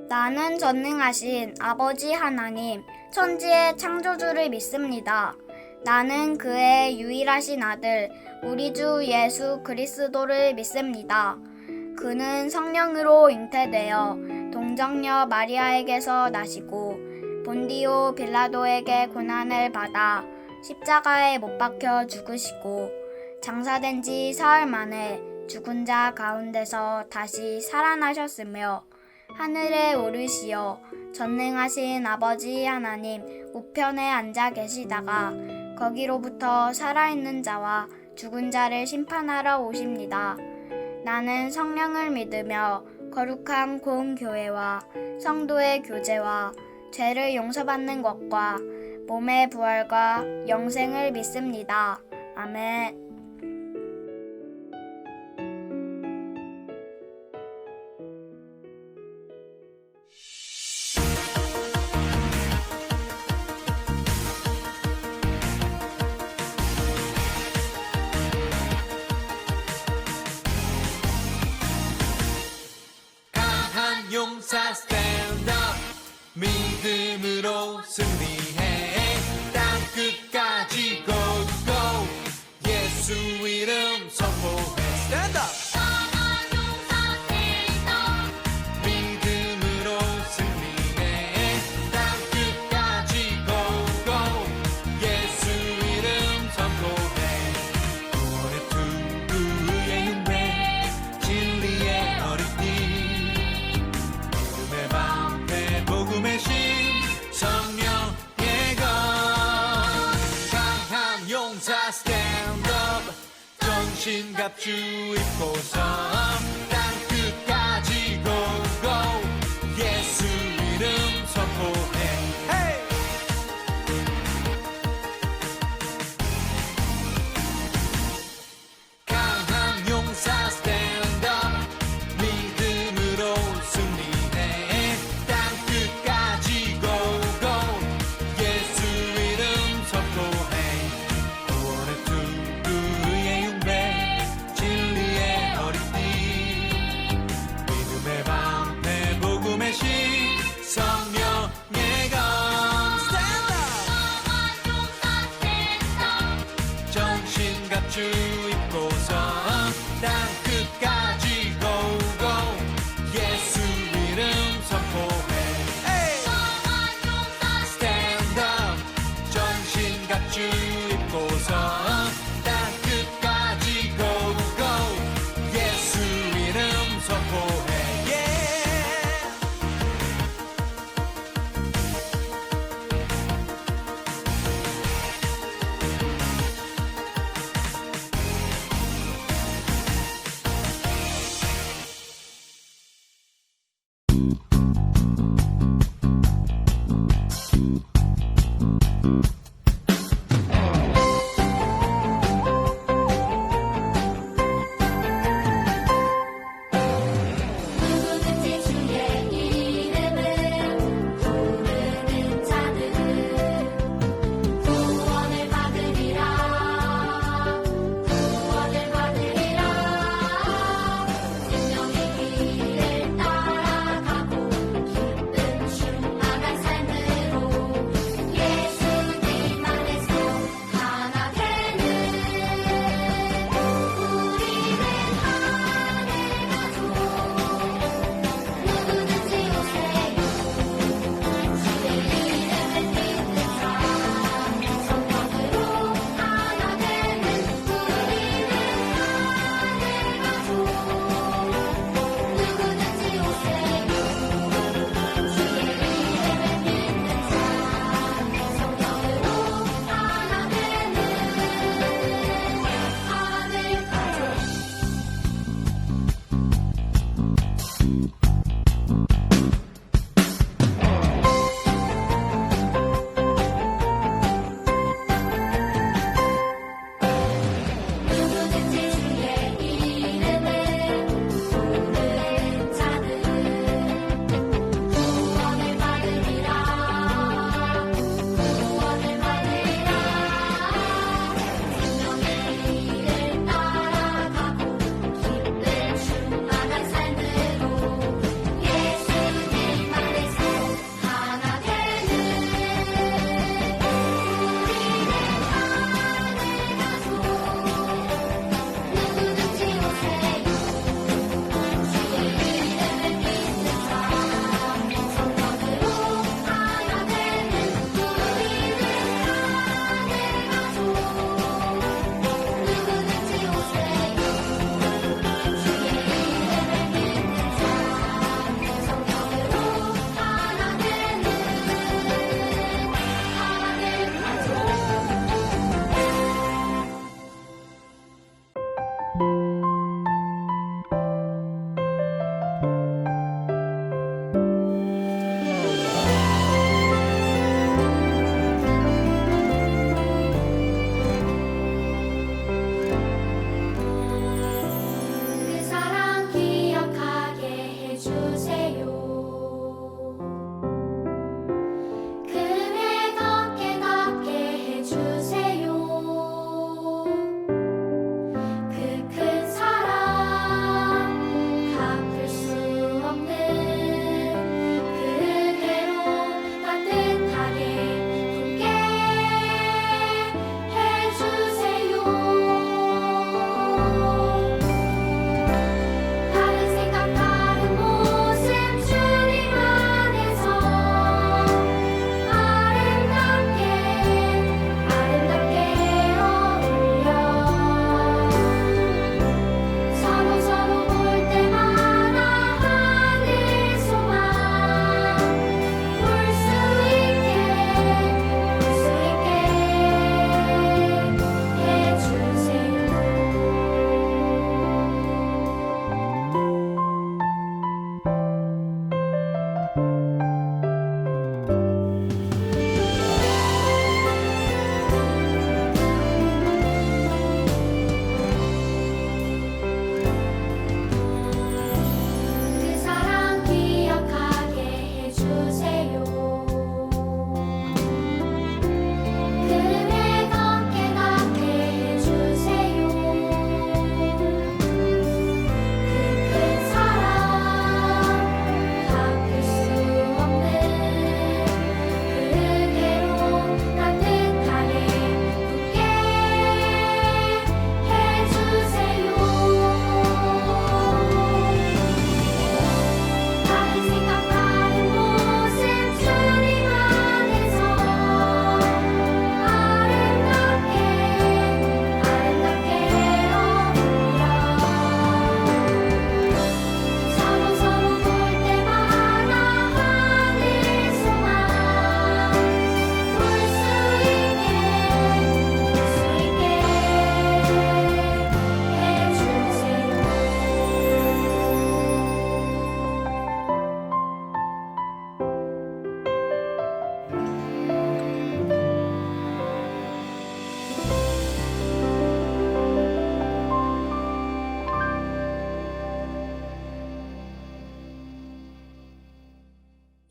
나는 전능하신 아버지 하나님, 천지의 창조주를 믿습니다. 나는 그의 유일하신 아들, 우리 주 예수 그리스도를 믿습니다. 그는 성령으로 잉태되어 동정녀 마리아에게서 나시고 본디오 빌라도에게 고난을 받아 십자가에 못 박혀 죽으시고 장사된 지 사흘 만에 죽은 자 가운데서 다시 살아나셨으며 하늘에 오르시어 전능하신 아버지 하나님 우편에 앉아 계시다가 거기로부터 살아있는 자와 죽은 자를 심판하러 오십니다. 나는 성령을 믿으며 거룩한 공교회와 성도의 교제와 죄를 용서받는 것과 몸의 부활과 영생을 믿습니다. 아멘. 용사 stand up 믿음으로 승리해 땅 끝까지 go go 예수 이름 선포해 stand up 믿음으로 승리해 땅 끝까지 go go 예수 이름 선포해 구원의 투구의 흉배 진리의 어린이 복음의 신 성령의 것 강한 용사 stand up 전신갑주 입고서 땅 끝까지 go go 예수 이름 선포해 hey! 강한 용사 stand up 믿음으로 승리해 끝까지 go go 예수 이름 선포해 구원의 투구의 흉배 진리의 어린이 믿음의 방패 복음의 신 성령의 것 stand up 전신갑주 입고서 땅 끝까지 go go 예수 이름 선포해 전신갑주 입고서 땅 끝까지 go go 예수 이름 선포해 예수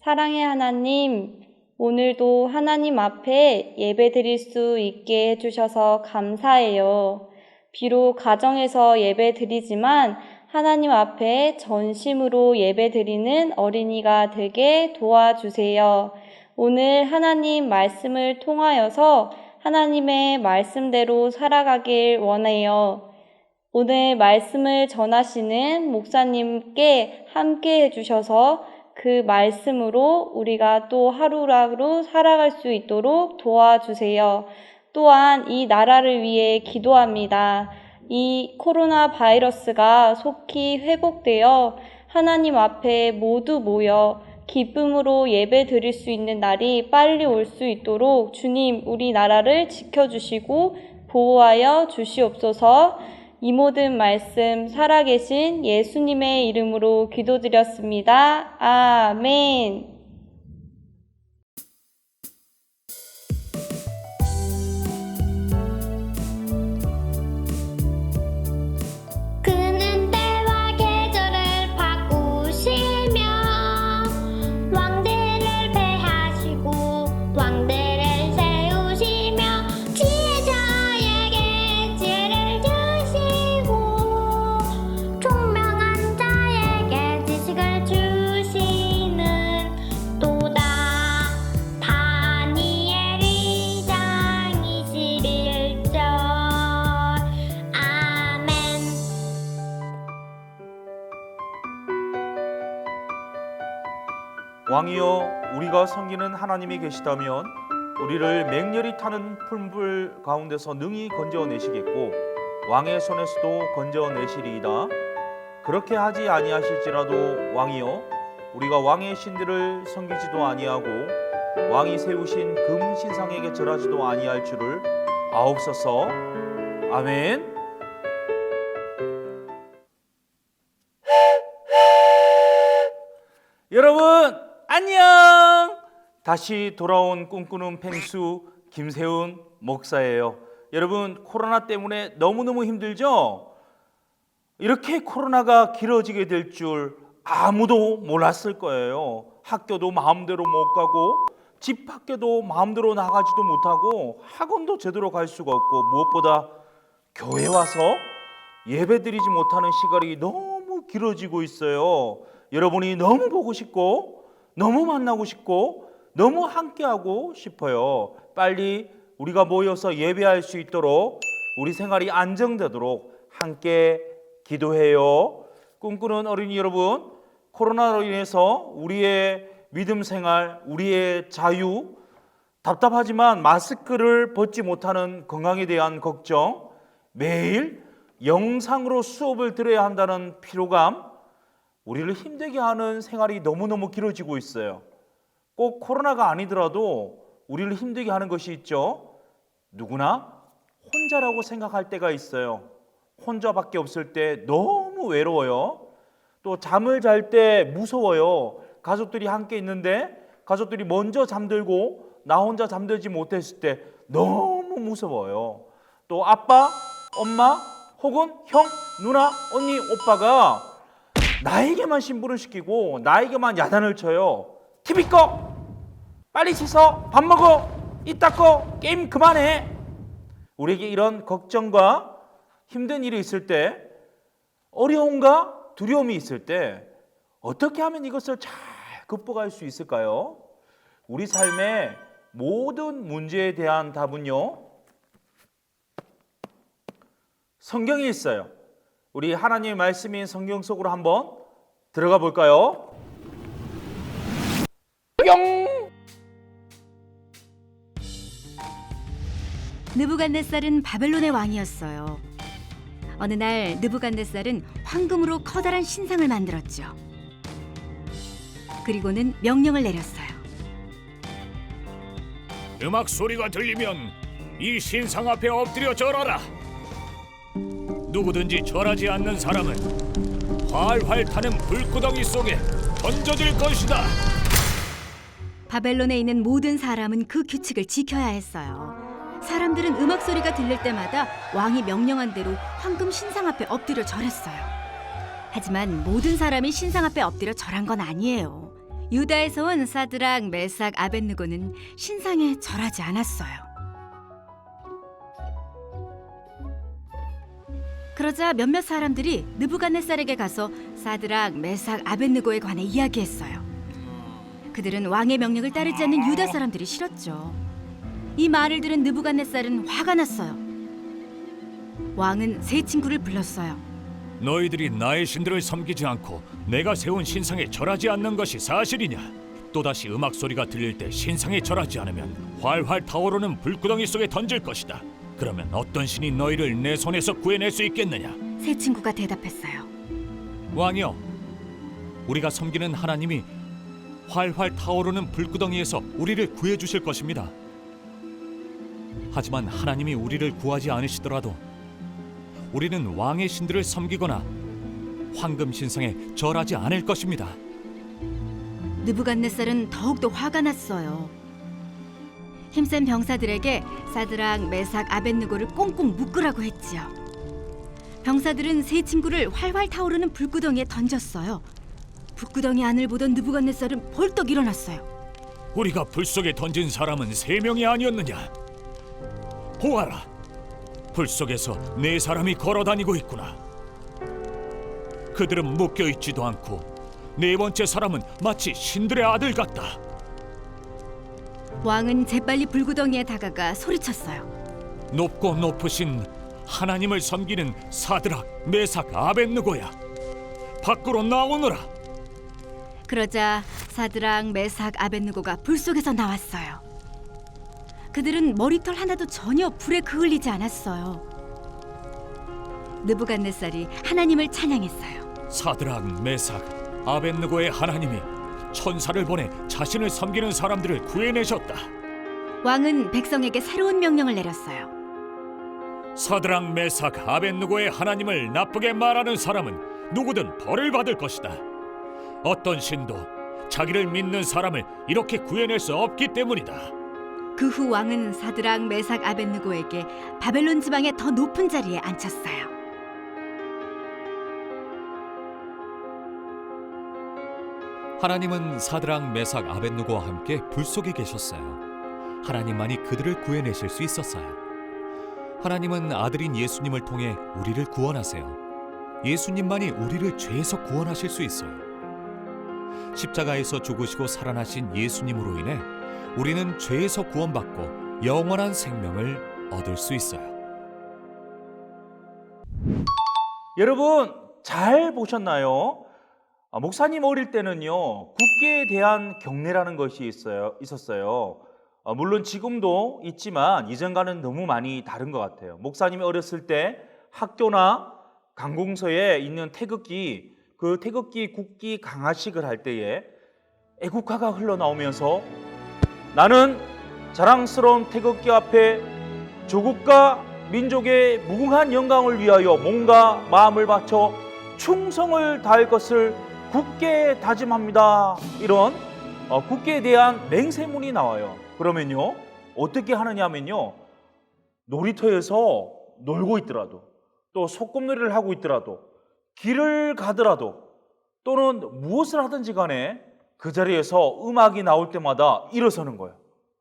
사랑의 하나님, 오늘도 하나님 앞에 예배 드릴 수 있게 해주셔서 감사해요. 비록 가정에서 예배 드리지만 하나님 앞에 전심으로 예배 드리는 어린이가 되게 도와주세요. 오늘 하나님 말씀을 통하여서 하나님의 말씀대로 살아가길 원해요. 오늘 말씀을 전하시는 목사님께 함께 해주셔서 그 말씀으로 우리가 또 하루하루 살아갈 수 있도록 도와주세요. 또한 이 나라를 위해 기도합니다. 이 코로나 바이러스가 속히 회복되어 하나님 앞에 모두 모여 기쁨으로 예배 드릴 수 있는 날이 빨리 올 수 있도록 주님 우리 나라를 지켜주시고 보호하여 주시옵소서. 이 모든 말씀 살아계신 예수님의 이름으로 기도드렸습니다. 아멘. 그는 때와 계절을 바꾸시며 왕들을 패하시고 왕들을 세우시며 지혜자에게 지혜를 주시고 총명한 자에게 지식을 주시는 또다. 다니엘 2장 21절. 아멘. 왕이여, 우리가 섬기는 하나님이 계시다면 우리를 맹렬히 타는 풀물 가운데서 능히 건져내시겠고 왕의 손에서도 건져내시리이다. 그렇게 하지 아니하실지라도 왕이여, 우리가 왕의 신들을 섬기지도 아니하고 왕이 세우신 금 신상에게 절하지도 아니할 줄을 아옵소서. 아멘. 여러분 안녕! 다시 돌아온 꿈꾸는 펭수 김세훈 목사예요. 여러분, 코로나 때문에 너무너무 힘들죠? 이렇게 코로나가 길어지게 될 줄 아무도 몰랐을 거예요. 학교도 마음대로 못 가고 집 밖에도 마음대로 나가지도 못하고 학원도 제대로 갈 수가 없고 무엇보다 교회 와서 예배드리지 못하는 시간이 너무 길어지고 있어요. 여러분이 너무 보고 싶고 너무 만나고 싶고 너무 함께하고 싶어요. 빨리 우리가 모여서 예배할 수 있도록 우리 생활이 안정되도록 함께 기도해요. 꿈꾸는 어린이 여러분, 코로나로 인해서 우리의 믿음 생활, 우리의 자유, 답답하지만 마스크를 벗지 못하는 건강에 대한 걱정, 매일 영상으로 수업을 들어야 한다는 피로감, 우리를 힘들게 하는 생활이 너무너무 길어지고 있어요. 꼭 코로나가 아니더라도 우리를 힘들게 하는 것이 있죠. 누구나 혼자라고 생각할 때가 있어요. 혼자밖에 없을 때 너무 외로워요. 또 잠을 잘 때 무서워요. 가족들이 함께 있는데 가족들이 먼저 잠들고 나 혼자 잠들지 못했을 때 너무 무서워요. 또 아빠, 엄마 혹은 형, 누나, 언니, 오빠가 나에게만 심부름 시키고 나에게만 야단을 쳐요. TV 꺼! 빨리 씻어! 밥 먹어! 이따 꺼! 게임 그만해! 우리에게 이런 걱정과 힘든 일이 있을 때, 어려움과 두려움이 있을 때 어떻게 하면 이것을 잘 극복할 수 있을까요? 우리 삶의 모든 문제에 대한 답은요, 성경에 있어요. 우리 하나님의 말씀인 성경 속으로 한번 들어가 볼까요? 뿅! 느부갓네살은 바벨론의 왕이었어요. 어느 날 느부갓네살은 황금으로 커다란 신상을 만들었죠. 그리고는 명령을 내렸어요. 음악 소리가 들리면 이 신상 앞에 엎드려 절하라. 누구든지 절하지 않는 사람은 활활 타는 불구덩이 속에 던져질 것이다. 바벨론에 있는 모든 사람은 그 규칙을 지켜야 했어요. 사람들은 음악 소리가 들릴 때마다 왕이 명령한 대로 황금 신상 앞에 엎드려 절했어요. 하지만 모든 사람이 신상 앞에 엎드려 절한 건 아니에요. 유다에서 온 사드락, 메삭, 아벳느고는 신상에 절하지 않았어요. 그러자 몇몇 사람들이 느부갓네살에게 가서 사드락, 메삭, 아벳느고에 관해 이야기했어요. 그들은 왕의 명령을 따르지 않는 유다 사람들이 싫었죠. 이 말을 들은 느부갓네살은 화가 났어요. 왕은 세 친구를 불렀어요. 너희들이 나의 신들을 섬기지 않고 내가 세운 신상에 절하지 않는 것이 사실이냐? 또다시 음악 소리가 들릴 때 신상에 절하지 않으면 활활 타오르는 불구덩이 속에 던질 것이다. 그러면 어떤 신이 너희를 내 손에서 구해낼 수 있겠느냐? 세 친구가 대답했어요. 왕이여, 우리가 섬기는 하나님이 활활 타오르는 불구덩이에서 우리를 구해 주실 것입니다. 하지만 하나님이 우리를 구하지 않으시더라도 우리는 왕의 신들을 섬기거나 황금 신상에 절하지 않을 것입니다. 느부갓네살은 더욱더 화가 났어요. 힘센 병사들에게 사드락, 메삭, 아벳느고를 꽁꽁 묶으라고 했지요. 병사들은 세 친구를 활활 타오르는 불구덩이에 던졌어요. 불구덩이 안을 보던 느부갓네살은 벌떡 일어났어요. 우리가 불 속에 던진 사람은 3명이 아니었느냐? 보아라, 불 속에서 4사람이 걸어다니고 있구나. 그들은 묶여있지도 않고 4번째 사람은 마치 신들의 아들 같다. 왕은 재빨리 불구덩이에 다가가 소리쳤어요. 높고 높으신 하나님을 섬기는 사드락, 메삭, 아벳느고야, 밖으로 나오너라. 그러자 사드락, 메삭, 아벳느고가 불 속에서 나왔어요. 그들은 머리털 하나도 전혀 불에 그을리지 않았어요. 느부갓네살이 하나님을 찬양했어요. 사드락, 메삭, 아벳느고의 하나님이 천사를 보내 자신을 섬기는 사람들을 구해내셨다. 왕은 백성에게 새로운 명령을 내렸어요. 사드락, 메삭, 아벳느고의 하나님을 나쁘게 말하는 사람은 누구든 벌을 받을 것이다. 어떤 신도 자기를 믿는 사람을 이렇게 구해낼 수 없기 때문이다. 그 후 왕은 사드락, 메삭, 아벳느고에게 바벨론 지방의 더 높은 자리에 앉혔어요. 하나님은 사드락, 메삭, 아벳느고와 함께 불 속에 계셨어요. 하나님만이 그들을 구해내실 수 있었어요. 하나님은 아들인 예수님을 통해 우리를 구원하세요. 예수님만이 우리를 죄에서 구원하실 수 있어요. 십자가에서 죽으시고 살아나신 예수님으로 인해 우리는 죄에서 구원받고 영원한 생명을 얻을 수 있어요. 여러분 잘 보셨나요? 목사님 어릴 때는요 국기에 대한 경례라는 것이 있었어요. 물론 지금도 있지만 이전과는 너무 많이 다른 것 같아요. 목사님이 어렸을 때 학교나 관공서에 있는 태극기, 그 태극기 국기 강화식을 할 때에 애국가가 흘러나오면서 나는 자랑스러운 태극기 앞에 조국과 민족의 무궁한 영광을 위하여 몸과 마음을 바쳐 충성을 다할 것을 굳게 다짐합니다. 이런 국기에 대한 맹세문이 나와요. 그러면요 어떻게 하느냐 하면요 놀이터에서 놀고 있더라도 또 소꿉놀이를 하고 있더라도 길을 가더라도 또는 무엇을 하든지 간에 그 자리에서 음악이 나올 때마다 일어서는 거예요.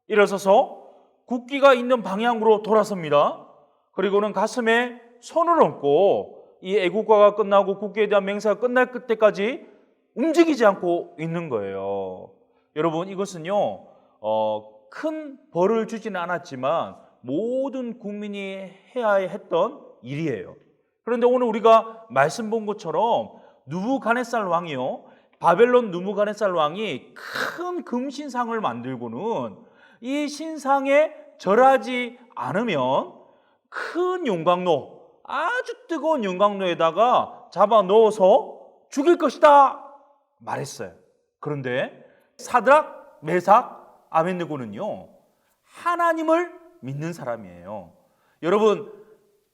일어서서 국기가 있는 방향으로 돌아섭니다. 그리고는 가슴에 손을 얹고 이 애국가가 끝나고 국기에 대한 맹세가 끝날 때까지 움직이지 않고 있는 거예요. 여러분 이것은요 큰 벌을 주지는 않았지만 모든 국민이 해야 했던 일이에요. 그런데 오늘 우리가 말씀 본 것처럼 느부갓네살 왕이요 바벨론 느부갓네살 왕이 큰 금신상을 만들고는 이 신상에 절하지 않으면 큰 용광로, 아주 뜨거운 용광로에다가 잡아 넣어서 죽일 것이다 말했어요. 그런데 사드락, 메삭, 아벳느고는요 하나님을 믿는 사람이에요. 여러분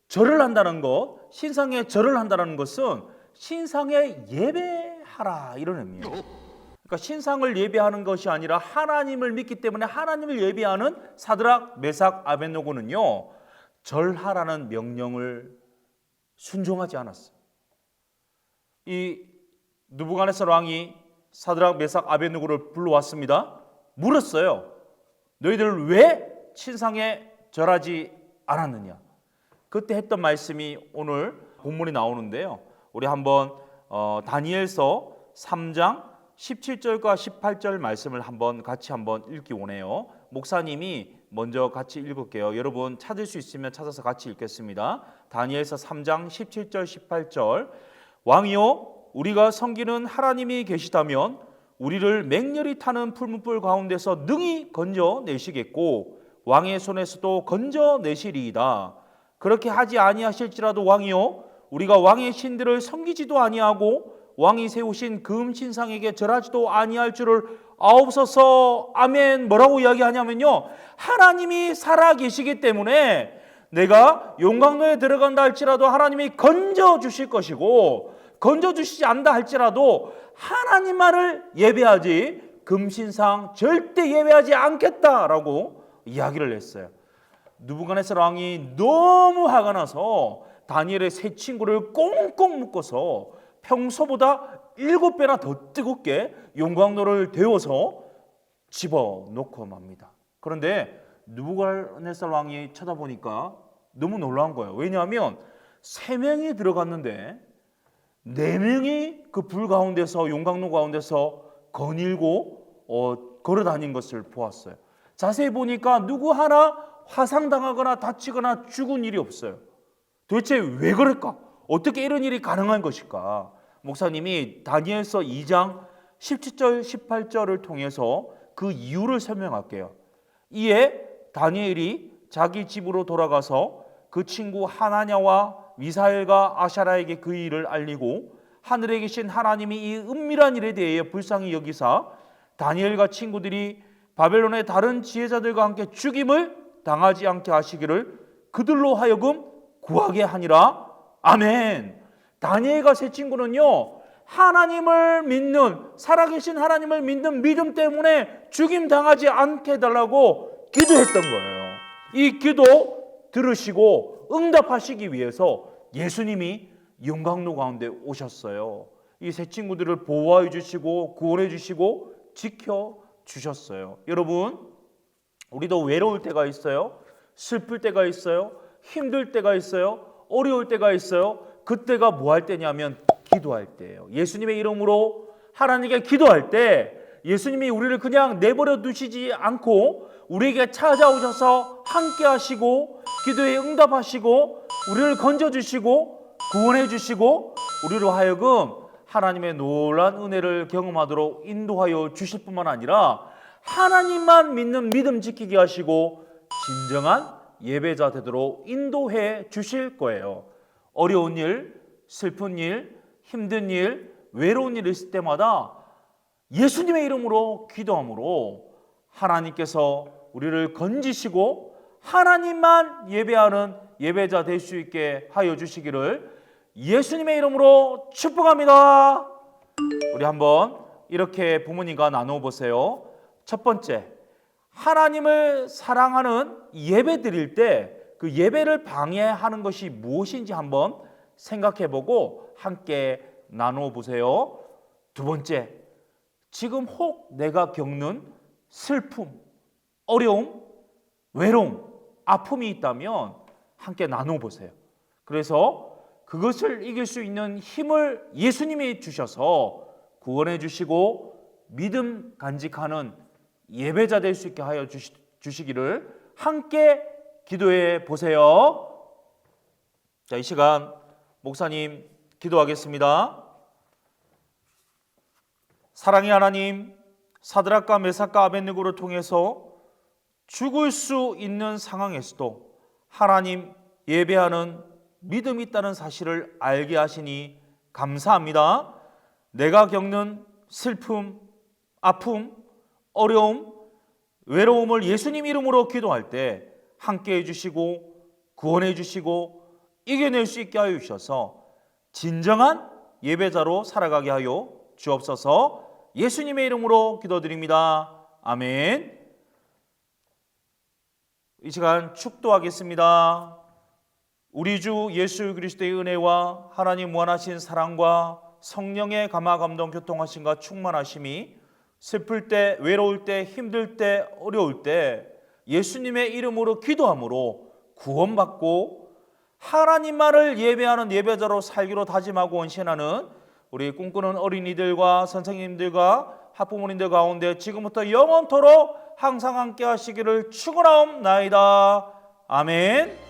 절을 한다는 것, 신상에 절을 한다는 것은 신상에 예배하라 이런 의미예요. 그러니까 신상을 예배하는 것이 아니라 하나님을 믿기 때문에 하나님을 예배하는 사드락, 메삭, 아벳느고는요 절하라는 명령을 순종하지 않았어요. 이 느부갓네살 왕이 사드락, 메삭, 아벳느고를 불러왔습니다. 물었어요. 너희들 왜 신상에 절하지 않았느냐? 그때 했던 말씀이 오늘 본문에 나오는데요. 우리 한번 다니엘서 3장 17절과 18절 말씀을 같이 한번 읽기 원해요. 목사님이 먼저 같이 읽을게요. 여러분 찾을 수 있으면 찾아서 같이 읽겠습니다. 다니엘서 3장 17절 18절. 왕이여, 우리가 섬기는 하나님이 계시다면 우리를 맹렬히 타는 풀무불 가운데서 능히 건져내시겠고 왕의 손에서도 건져내시리이다. 그렇게 하지 아니하실지라도 왕이여, 우리가 왕의 신들을 섬기지도 아니하고 왕이 세우신 금 신상에게 절하지도 아니할 줄을 아옵소서. 아멘. 뭐라고 이야기하냐면요, 하나님이 살아 계시기 때문에 내가 용광로에 들어간다 할지라도 하나님이 건져주실 것이고, 건져주시지 않다 할지라도 하나님만을 예배하지 금신상 절대 예배하지 않겠다라고 이야기를 했어요. 느부갓네살 왕이 너무 화가 나서 다니엘의 세 친구를 꽁꽁 묶어서 평소보다 7배나 더 뜨겁게 용광로를 데워서 집어넣고 맙니다. 그런데 느부갓네살 왕이 쳐다보니까 너무 놀라운 거예요. 왜냐하면 3명이 들어갔는데 4명이 그 불 가운데서, 용광로 가운데서 거닐고 걸어 다닌 것을 보았어요. 자세히 보니까 누구 하나 화상당하거나 다치거나 죽은 일이 없어요. 도대체 왜 그럴까? 어떻게 이런 일이 가능한 것일까? 목사님이 다니엘서 2장 17절 18절을 통해서 그 이유를 설명할게요. 이에 다니엘이 자기 집으로 돌아가서 그 친구 하나냐와 미사엘과 아샤라에게 그 일을 알리고 하늘에 계신 하나님이 이 은밀한 일에 대해 불쌍히 여기사 다니엘과 친구들이 바벨론의 다른 지혜자들과 함께 죽임을 당하지 않게 하시기를 그들로 하여금 구하게 하니라. 아멘. 다니엘과 세 친구는요, 하나님을 믿는, 살아계신 하나님을 믿는 믿음 때문에 죽임 당하지 않게 해달라고 기도했던 거예요. 이 기도 들으시고 응답하시기 위해서 예수님이 용광로 가운데 오셨어요. 이 세 친구들을 보호해 주시고 구원해 주시고 지켜 주셨어요. 여러분, 우리도 외로울 때가 있어요. 슬플 때가 있어요. 힘들 때가 있어요. 어려울 때가 있어요. 그때가 뭐 할 때냐면 기도할 때예요. 예수님의 이름으로 하나님께 기도할 때 예수님이 우리를 그냥 내버려 두시지 않고 우리에게 찾아오셔서 함께 하시고 기도에 응답하시고 우리를 건져주시고 구원해 주시고 우리로 하여금 하나님의 놀라운 은혜를 경험하도록 인도하여 주실 뿐만 아니라 하나님만 믿는 믿음 지키게 하시고 진정한 예배자 되도록 인도해 주실 거예요. 어려운 일, 슬픈 일, 힘든 일, 외로운 일 있을 때마다 예수님의 이름으로 기도함으로 하나님께서 우리를 건지시고 하나님만 예배하는 예배자 될 수 있게 하여 주시기를 예수님의 이름으로 축복합니다. 우리 한번 이렇게 부모님과 나누어 보세요. 첫 번째, 하나님을 사랑하는 예배 드릴 때 그 예배를 방해하는 것이 무엇인지 한번 생각해 보고 함께 나누어 보세요. 두 번째, 지금 혹 내가 겪는 슬픔, 어려움, 외로움, 아픔이 있다면 함께 나누어 보세요. 그래서 그것을 이길 수 있는 힘을 예수님이 주셔서 구원해 주시고 믿음 간직하는 예배자 될 수 있게 하여 주시기를 함께 기도해 보세요. 자, 이 시간 목사님 기도하겠습니다. 사랑의 하나님, 사드락과 메삭과 아벳느고를 통해서 죽을 수 있는 상황에서도 하나님 예배하는 믿음이 있다는 사실을 알게 하시니 감사합니다. 내가 겪는 슬픔, 아픔, 어려움, 외로움을 예수님 이름으로 기도할 때 함께 해주시고 구원해 주시고 이겨낼 수 있게 하여 주셔서 진정한 예배자로 살아가게 하여 주옵소서. 예수님의 이름으로 기도드립니다. 아멘. 이 시간 축도하겠습니다. 우리 주 예수 그리스도의 은혜와 하나님 무한하신 사랑과 성령의 감화 감동 교통하심과 충만하심이 슬플 때, 외로울 때, 힘들 때, 어려울 때 예수님의 이름으로 기도함으로 구원받고 하나님만을 예배하는 예배자로 살기로 다짐하고 원신하는 우리 꿈꾸는 어린이들과 선생님들과 학부모님들 가운데 지금부터 영원토록 항상 함께 하시기를 축원하옵나이다. 아멘.